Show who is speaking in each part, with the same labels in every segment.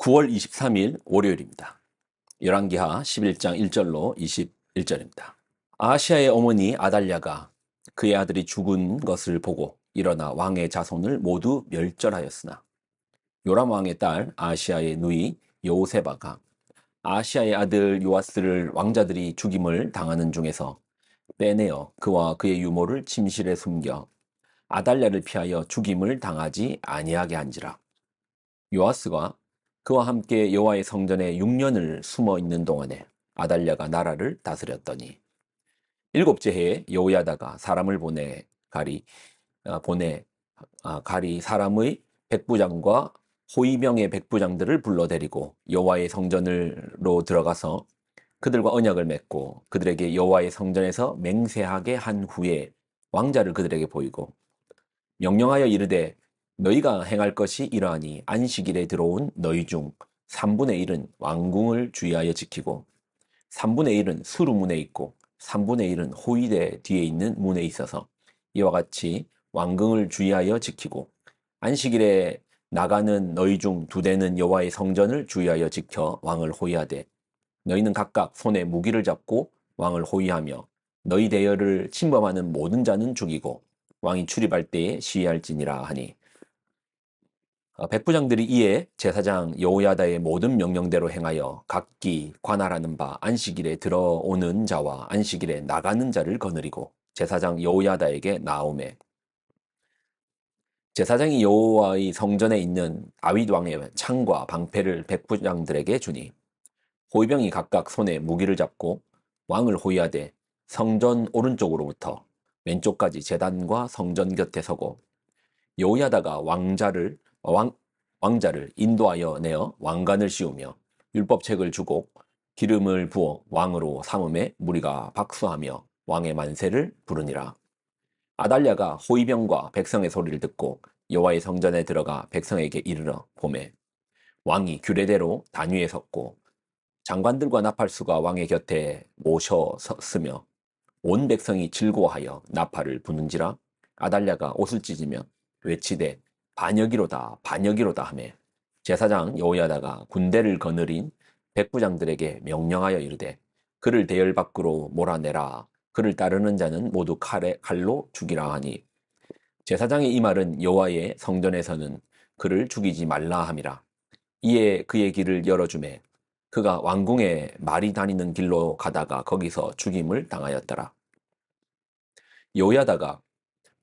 Speaker 1: 9월 23일 월요일입니다. 열왕기하 11장 1절로 21절입니다. 아하시아의 어머니 아달랴가 그의 아들이 죽은 것을 보고 일어나 왕의 자손을 모두 멸절하였으나 요람 왕의 딸 아하시아의 누이 여호세바가 아하시아의 아들 요아스를 왕자들이 죽임을 당하는 중에서 빼내어 그와 그의 유모를 침실에 숨겨 아달랴를 피하여 죽임을 당하지 아니하게 한지라. 요아스가 그와 함께 여호와의 성전에 6년을 숨어 있는 동안에 아달랴가 나라를 다스렸더니 일곱째 해에 여호야다가 사람을 보내 가리 사람의 백부장과 호위병의 백부장들을 불러 데리고 여호와의 성전으로 들어가서 그들과 언약을 맺고 그들에게 여호와의 성전에서 맹세하게 한 후에 왕자를 그들에게 보이고 명령하여 이르되 너희가 행할 것이 이러하니 안식일에 들어온 너희 중 3분의 1은 왕궁을 주의하여 지키고 3분의 1은 수루문에 있고 3분의 1은 호위대 뒤에 있는 문에 있어서 이와 같이 왕궁을 주의하여 지키고 안식일에 나가는 너희 중 2대는 여호와의 성전을 주의하여 지켜 왕을 호위하되 너희는 각각 손에 무기를 잡고 왕을 호위하며 너희 대열을 침범하는 모든 자는 죽이고 왕이 출입할 때에 시위할지니라 하니 백부장들이 이에 제사장 여호야다의 모든 명령대로 행하여 각기 관할하는 바 안식일에 들어오는 자와 안식일에 나가는 자를 거느리고 제사장 여호야다에게 나오매 제사장이 여호와의 성전에 있는 다윗 왕의 창과 방패를 백부장들에게 주니 호위병이 각각 손에 무기를 잡고 왕을 호위하되 성전 오른쪽으로부터 왼쪽까지 제단과 성전 곁에 서고 여호야다가 왕자를 인도하여 내어 왕관을 씌우며 율법책을 주고 기름을 부어 왕으로 삼음에 무리가 박수하며 왕의 만세를 부르니라. 아달랴가 호위병과 백성의 소리를 듣고 여호와의 성전에 들어가 백성에게 이르러 보매 왕이 규례대로 단위에 섰고 장관들과 나팔수가 왕의 곁에 모셔 섰으며 온 백성이 즐거워하여 나팔을 부는지라. 아달랴가 옷을 찢으며 외치되 반역이로다 반역이로다 하매 제사장 여호야다가 군대를 거느린 백부장들에게 명령하여 이르되 그를 대열 밖으로 몰아내라. 그를 따르는 자는 모두 칼로 죽이라 하니 제사장의 이 말은 여호와의 성전에서는 그를 죽이지 말라 함이라. 이에 그의 길을 열어주매 그가 왕궁에 말이 다니는 길로 가다가 거기서 죽임을 당하였더라. 여호야다가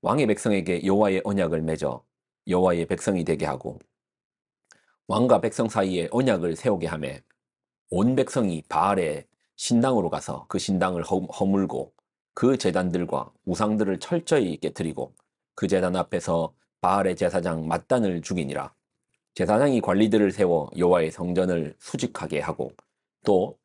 Speaker 1: 왕의 백성에게 여호와의 언약을 맺어 여호와의 백성이 되게 하고 왕과 백성 사이에 언약을 세우게 하매 온 백성이 바알의 신당으로 가서 그 신당을 허물고 그 제단들과 우상들을 철저히 깨뜨리고 그 제단 앞에서 바알의 제사장 mat단을 죽이니라. 제사장이 관리들을 세워 여호와의 성전을 수직하게 하고 또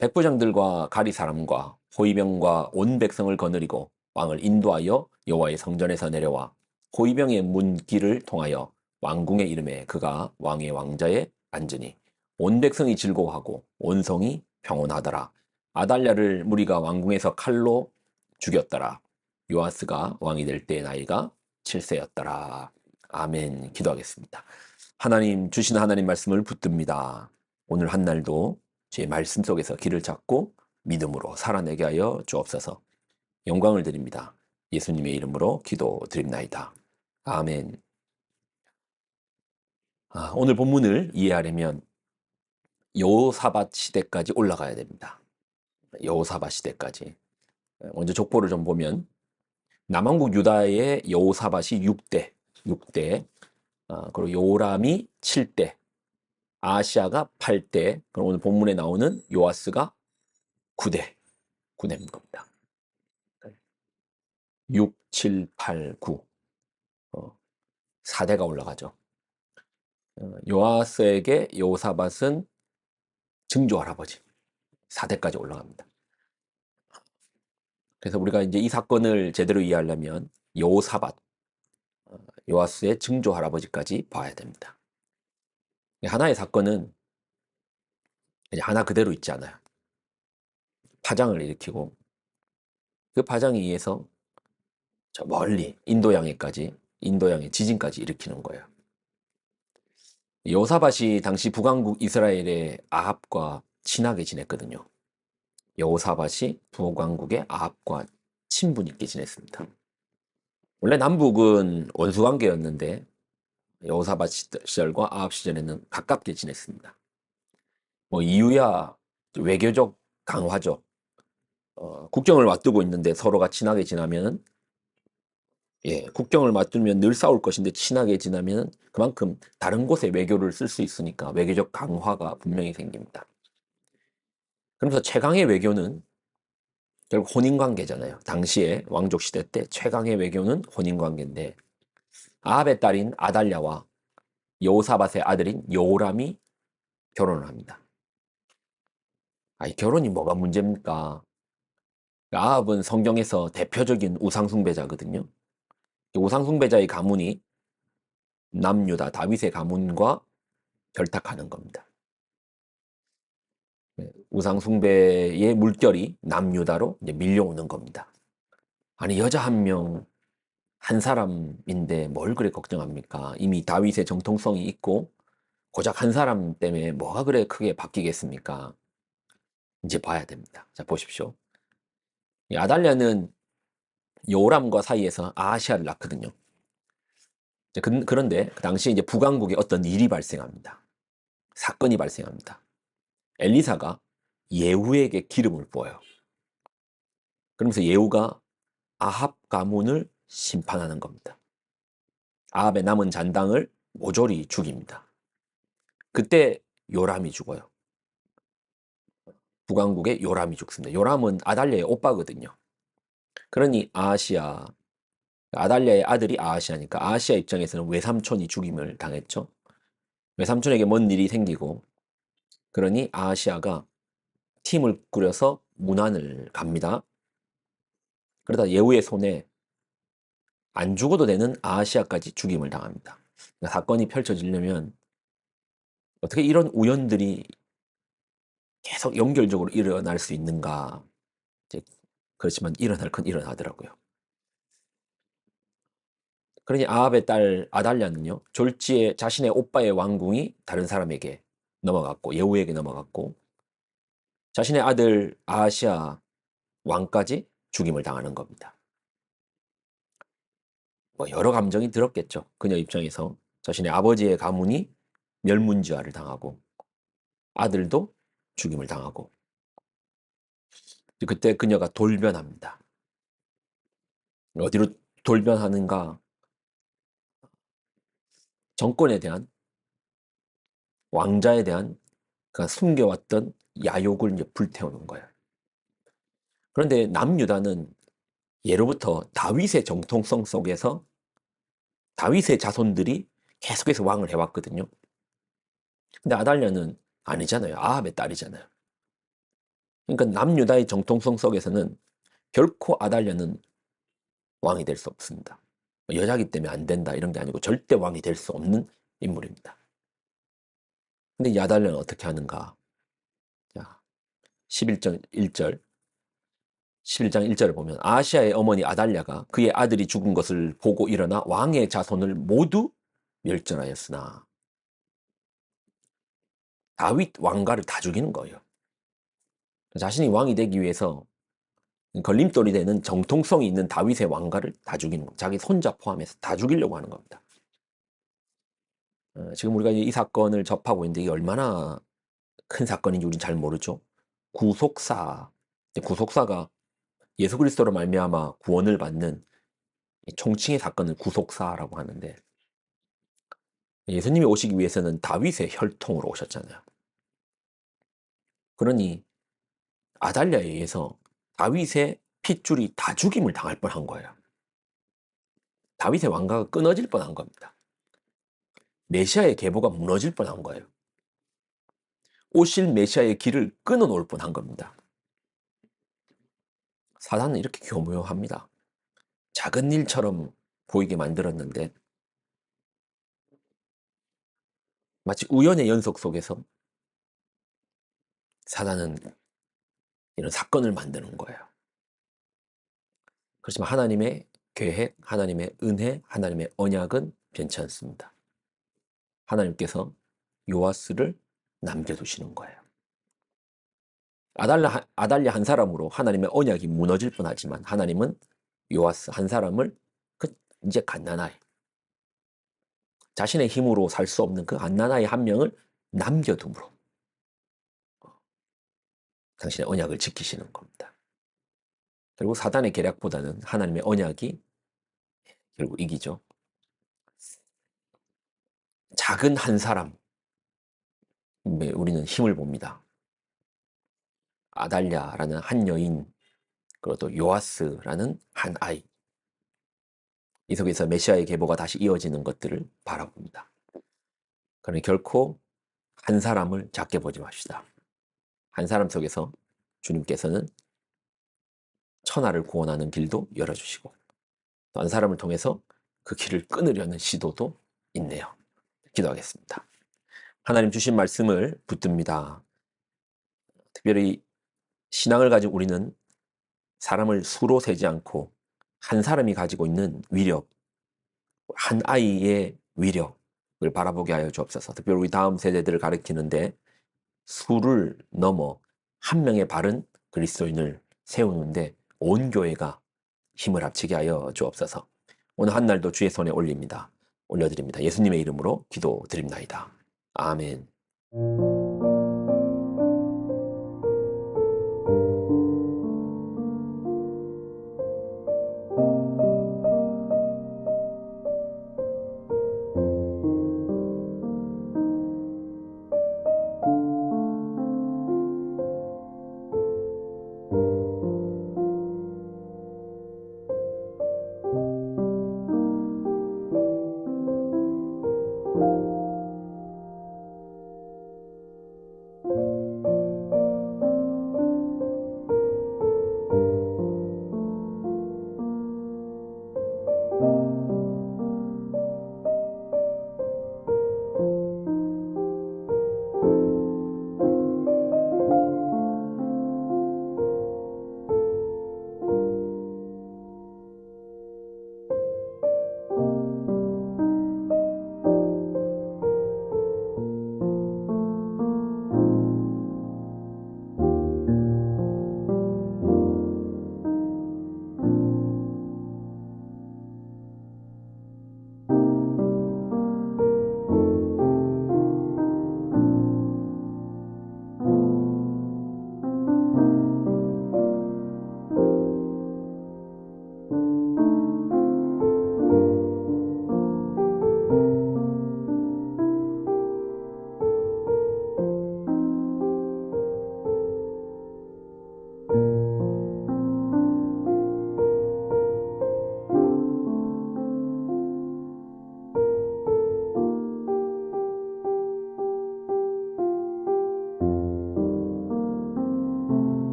Speaker 1: 백부장들과 가리 사람과 호위병과 온 백성을 거느리고 왕을 인도하여 여호와의 성전에서 내려와 호위병의 문 길을 통하여 왕궁에 이름에 그가 왕의 왕자에 앉으니 온 백성이 즐거워하고 온 성이 평온하더라. 아달랴를 무리가 왕궁에서 칼로 죽였더라. 요아스가 왕이 될 때 나이가 7세였더라. 아멘. 기도하겠습니다. 하나님 주신 하나님 말씀을 붙듭니다. 오늘 한 날도 제 말씀 속에서 길을 찾고 믿음으로 살아내게 하여 주옵소서. 영광을 드립니다. 예수님의 이름으로 기도드립나이다. 아멘. 오늘 본문을 이해하려면 여호사밧 시대까지 올라가야 됩니다. 여호사밧 시대까지. 먼저 족보를 좀 보면 남왕국 유다의 여호사밧이 6대, 그리고 요람이 7대, 아하시아가 8대, 그럼 오늘 본문에 나오는 요아스가 9대인 겁니다. 6, 7, 8, 9. 4대가 올라가죠. 요아스에게 여호사밧은 증조 할아버지 4대까지 올라갑니다. 그래서 우리가 이제 이 사건을 제대로 이해하려면 여호사밧, 요아스의 증조 할아버지까지 봐야 됩니다. 하나의 사건은 하나 그대로 있지 않아요. 파장을 일으키고 그 파장에 의해서 저 멀리 인도양의 지진까지 일으키는 거예요. 여호사밧이 당시 북왕국 이스라엘의 아합과 친하게 지냈거든요. 여호사밧이 북왕국의 아합과 친분 있게 지냈습니다. 원래 남북은 원수 관계였는데 여호사밧 시절과 아합 시절에는 가깝게 지냈습니다. 뭐 이유야 외교적 강화죠. 국경을 맞두고 있는데 서로가 친하게 지나면, 국경을 맞두면 늘 싸울 것인데 친하게 지나면 그만큼 다른 곳에 외교를 쓸 수 있으니까 외교적 강화가 분명히 생깁니다. 그러면서 최강의 외교는 결국 혼인관계잖아요. 당시에 왕족 시대 때 최강의 외교는 혼인관계인데 아합의 딸인 아달랴와 여호사밧의 아들인 여호람이 결혼을 합니다. 이 결혼이 뭐가 문제입니까? 아합은 성경에서 대표적인 우상숭배자거든요. 우상숭배자의 가문이 남유다 다윗의 가문과 결탁하는 겁니다. 우상숭배의 물결이 남유다로 이제 밀려오는 겁니다. 아니 여자 한 명, 한 사람인데 뭘 그래 걱정합니까? 이미 다윗의 정통성이 있고 고작 한 사람 때문에 뭐가 그래 크게 바뀌겠습니까? 이제 봐야 됩니다. 자 보십시오. 이 아달랴는 요람과 사이에서 아하시아를 낳거든요. 그런데 그 당시에 이제 북왕국에 어떤 일이 발생합니다. 사건이 발생합니다. 엘리사가 예후에게 기름을 부어요. 그러면서 예후가 아합 가문을 심판하는 겁니다. 아합의 남은 잔당을 모조리 죽입니다. 그때 요람이 죽어요. 북왕국의 요람이 죽습니다. 요람은 아달랴의 오빠거든요. 그러니 아달랴의 아들이 아하시아니까 아하시아 입장에서는 외삼촌이 죽임을 당했죠. 외삼촌에게 뭔 일이 생기고 그러니 아하시아가 팀을 꾸려서 문안을 갑니다. 그러다 예후의 손에 안 죽어도 되는 아하시아까지 죽임을 당합니다. 그러니까 사건이 펼쳐지려면 어떻게 이런 우연들이 계속 연결적으로 일어날 수 있는가? 그렇지만 일어날 건 일어나더라고요. 그러니 아합의 딸 아달랴는요, 졸지에 자신의 오빠의 왕궁이 다른 사람에게 넘어갔고, 예후에게 넘어갔고, 자신의 아들 아하시아 왕까지 죽임을 당하는 겁니다. 뭐 여러 감정이 들었겠죠. 그녀 입장에서 자신의 아버지의 가문이 멸문지화를 당하고 아들도 죽임을 당하고 그때 그녀가 돌변합니다. 어디로 돌변하는가? 정권에 대한 왕자에 대한 그 숨겨왔던 야욕을 이제 불태우는 거예요. 그런데 남유다는 예로부터 다윗의 정통성 속에서 다윗의 자손들이 계속해서 왕을 해왔거든요. 근데 아달랴는 아니잖아요. 아합의 딸이잖아요. 그러니까 남유다의 정통성 속에서는 결코 아달랴는 왕이 될 수 없습니다. 여자기 때문에 안 된다 이런 게 아니고 절대 왕이 될 수 없는 인물입니다. 근데 이 아달랴는 어떻게 하는가? 자, 11장 1절 11장 1절을 보면 아하시아의 어머니 아달랴가 그의 아들이 죽은 것을 보고 일어나 왕의 자손을 모두 멸절하였으나 다윗 왕가를 다 죽이는 거예요. 자신이 왕이 되기 위해서 걸림돌이 되는 정통성이 있는 다윗의 왕가를 다 죽이는 거예요. 자기 손자 포함해서 다 죽이려고 하는 겁니다. 지금 우리가 이 사건을 접하고 있는데 이게 얼마나 큰 사건인지 우리는 잘 모르죠. 구속사가 예수 그리스도로 말미암아 구원을 받는 총칭의 사건을 구속사라고 하는데 예수님이 오시기 위해서는 다윗의 혈통으로 오셨잖아요. 그러니 아달랴에 의해서 다윗의 핏줄이 다 죽임을 당할 뻔한 거예요. 다윗의 왕가가 끊어질 뻔한 겁니다. 메시아의 계보가 무너질 뻔한 거예요. 오실 메시아의 길을 끊어놓을 뻔한 겁니다. 사단은 이렇게 교묘합니다. 작은 일처럼 보이게 만들었는데 마치 우연의 연속 속에서 사단은 이런 사건을 만드는 거예요. 그렇지만 하나님의 계획, 하나님의 은혜, 하나님의 언약은 변치 않습니다. 하나님께서 요아스를 남겨두시는 거예요. 아달랴 한 사람으로 하나님의 언약이 무너질 뻔하지만 하나님은 요아스 한 사람을 이제 갓난아이, 자신의 힘으로 살 수 없는 그 갓난아이 한 명을 남겨둠으로 당신의 언약을 지키시는 겁니다. 결국 사단의 계략보다는 하나님의 언약이 결국 이기죠. 작은 한 사람에 우리는 힘을 봅니다. 아달랴라는 한 여인, 그리고 또 요아스라는 한 아이, 이 속에서 메시아의 계보가 다시 이어지는 것들을 바라봅니다. 그러나 결코 한 사람을 작게 보지 맙시다. 한 사람 속에서 주님께서는 천하를 구원하는 길도 열어주시고 또 한 사람을 통해서 그 길을 끊으려는 시도도 있네요. 기도하겠습니다. 하나님 주신 말씀을 붙듭니다. 특별히 신앙을 가진 우리는 사람을 수로 세지 않고 한 사람이 가지고 있는 위력, 한 아이의 위력을 바라보게 하여 주옵소서. 특별히 우리 다음 세대들을 가리키는데 수를 넘어 한 명의 바른 그리스도인을 세우는데 온 교회가 힘을 합치게 하여 주옵소서. 오늘 한 날도 주의 손에 올립니다. 올려드립니다. 예수님의 이름으로 기도드립나이다. 아멘.